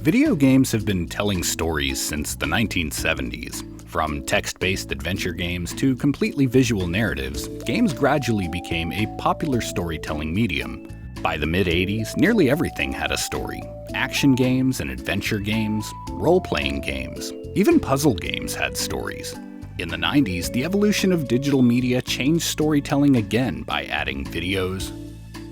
Video games have been telling stories since the 1970s. From text-based adventure games to completely visual narratives, games gradually became a popular storytelling medium. By the mid-80s, nearly everything had a story. Action games and adventure games, role-playing games, even puzzle games had stories. In the 90s, the evolution of digital media changed storytelling again by adding videos,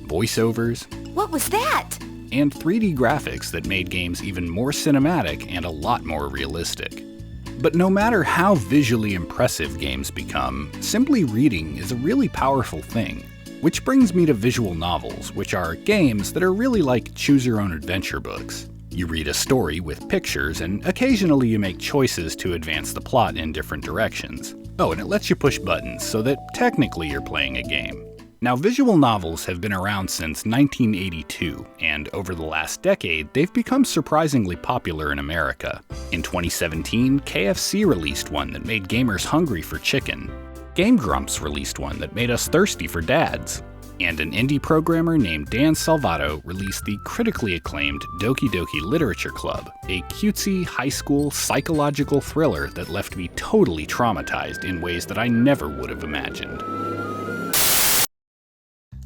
voiceovers, What was that? and 3D graphics that made games even more cinematic and a lot more realistic. But no matter how visually impressive games become, simply reading is a really powerful thing. Which brings me to visual novels, which are games that are really like choose-your-own-adventure books. You read a story with pictures, and occasionally you make choices to advance the plot in different directions. Oh, and it lets you push buttons, so that technically you're playing a game. Now, visual novels have been around since 1982, and over the last decade, they've become surprisingly popular in America. In 2017, KFC released one that made gamers hungry for chicken. Game Grumps released one that made us thirsty for dads. And an indie programmer named Dan Salvato released the critically acclaimed Doki Doki Literature Club, a cutesy high school psychological thriller that left me totally traumatized in ways that I never would have imagined.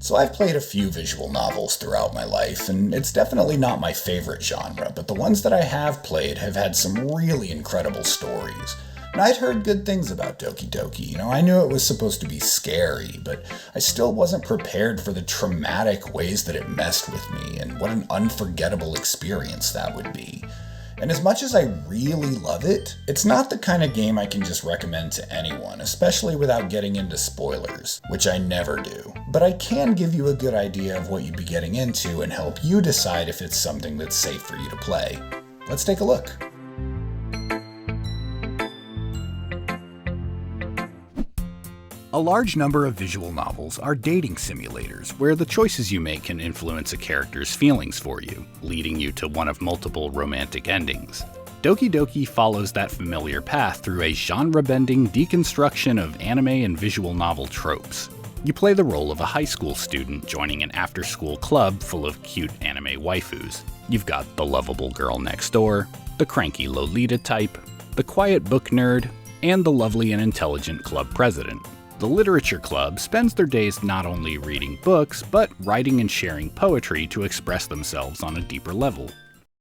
So I've played a few visual novels throughout my life, and it's definitely not my favorite genre, but the ones that I have played have had some really incredible stories. And I'd heard good things about Doki Doki. I knew it was supposed to be scary, but I still wasn't prepared for the traumatic ways that it messed with me, and what an unforgettable experience that would be. And as much as I really love it, it's not the kind of game I can just recommend to anyone, especially without getting into spoilers, which I never do. But I can give you a good idea of what you'd be getting into and help you decide if it's something that's safe for you to play. Let's take a look. A large number of visual novels are dating simulators, where the choices you make can influence a character's feelings for you, leading you to one of multiple romantic endings. Doki Doki follows that familiar path through a genre-bending deconstruction of anime and visual novel tropes. You play the role of a high school student joining an after-school club full of cute anime waifus. You've got the lovable girl next door, the cranky Lolita type, the quiet book nerd, and the lovely and intelligent club president. The Literature Club spends their days not only reading books, but writing and sharing poetry to express themselves on a deeper level.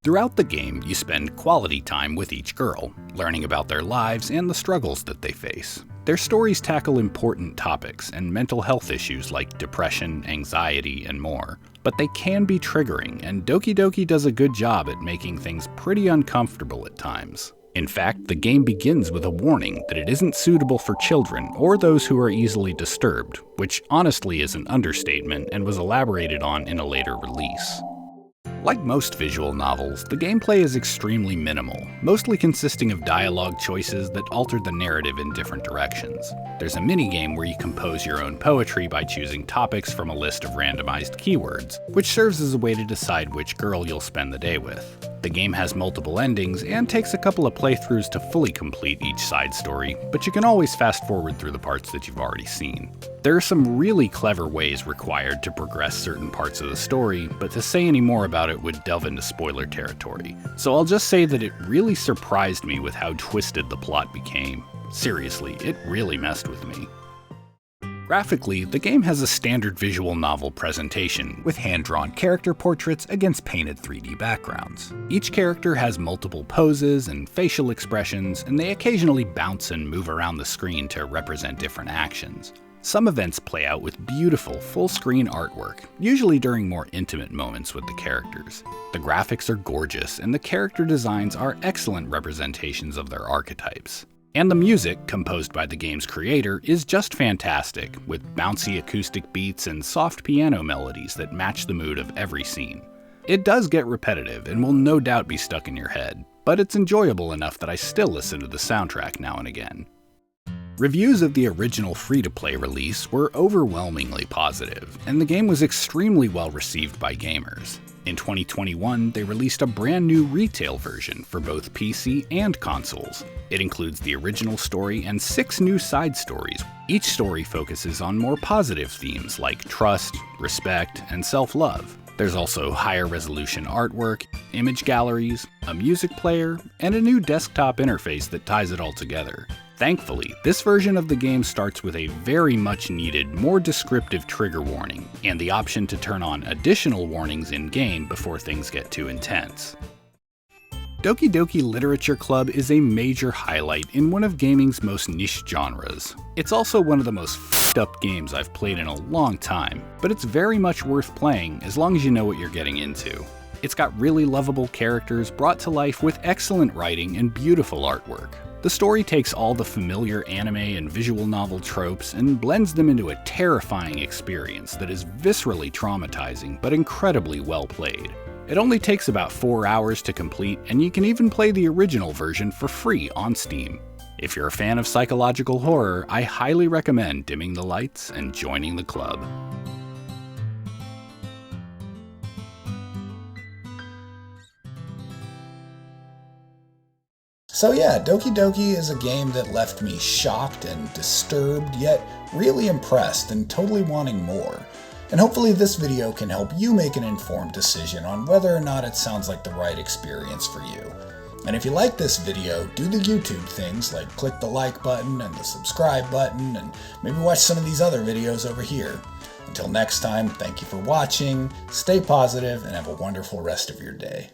Throughout the game, you spend quality time with each girl, learning about their lives and the struggles that they face. Their stories tackle important topics and mental health issues like depression, anxiety, and more. But they can be triggering, and Doki Doki does a good job at making things pretty uncomfortable at times. In fact, the game begins with a warning that it isn't suitable for children or those who are easily disturbed, which honestly is an understatement and was elaborated on in a later release. Like most visual novels, the gameplay is extremely minimal, mostly consisting of dialogue choices that alter the narrative in different directions. There's a minigame where you compose your own poetry by choosing topics from a list of randomized keywords, which serves as a way to decide which girl you'll spend the day with. The game has multiple endings and takes a couple of playthroughs to fully complete each side story, but you can always fast forward through the parts that you've already seen. There are some really clever ways required to progress certain parts of the story, but to say any more about it would delve into spoiler territory. So I'll just say that it really surprised me with how twisted the plot became. Seriously, it really messed with me. Graphically, the game has a standard visual novel presentation, with hand-drawn character portraits against painted 3D backgrounds. Each character has multiple poses and facial expressions, and they occasionally bounce and move around the screen to represent different actions. Some events play out with beautiful, full-screen artwork, usually during more intimate moments with the characters. The graphics are gorgeous, and the character designs are excellent representations of their archetypes. And the music, composed by the game's creator, is just fantastic, with bouncy acoustic beats and soft piano melodies that match the mood of every scene. It does get repetitive and will no doubt be stuck in your head, but it's enjoyable enough that I still listen to the soundtrack now and again. Reviews of the original free-to-play release were overwhelmingly positive, and the game was extremely well received by gamers. In 2021, they released a brand new retail version for both PC and consoles. It includes the original story and 6 new side stories. Each story focuses on more positive themes like trust, respect, and self-love. There's also higher resolution artwork, image galleries, a music player, and a new desktop interface that ties it all together. Thankfully, this version of the game starts with a very much needed, more descriptive trigger warning, and the option to turn on additional warnings in-game before things get too intense. Doki Doki Literature Club is a major highlight in one of gaming's most niche genres. It's also one of the most f***ed up games I've played in a long time, but it's very much worth playing as long as you know what you're getting into. It's got really lovable characters brought to life with excellent writing and beautiful artwork. The story takes all the familiar anime and visual novel tropes and blends them into a terrifying experience that is viscerally traumatizing but incredibly well played. It only takes about 4 hours to complete, and you can even play the original version for free on Steam. If you're a fan of psychological horror, I highly recommend dimming the lights and joining the club. So yeah, Doki Doki is a game that left me shocked and disturbed, yet really impressed and totally wanting more. And hopefully this video can help you make an informed decision on whether or not it sounds like the right experience for you. And if you like this video, do the YouTube things like click the like button and the subscribe button, and maybe watch some of these other videos over here. Until next time, thank you for watching, stay positive, and have a wonderful rest of your day.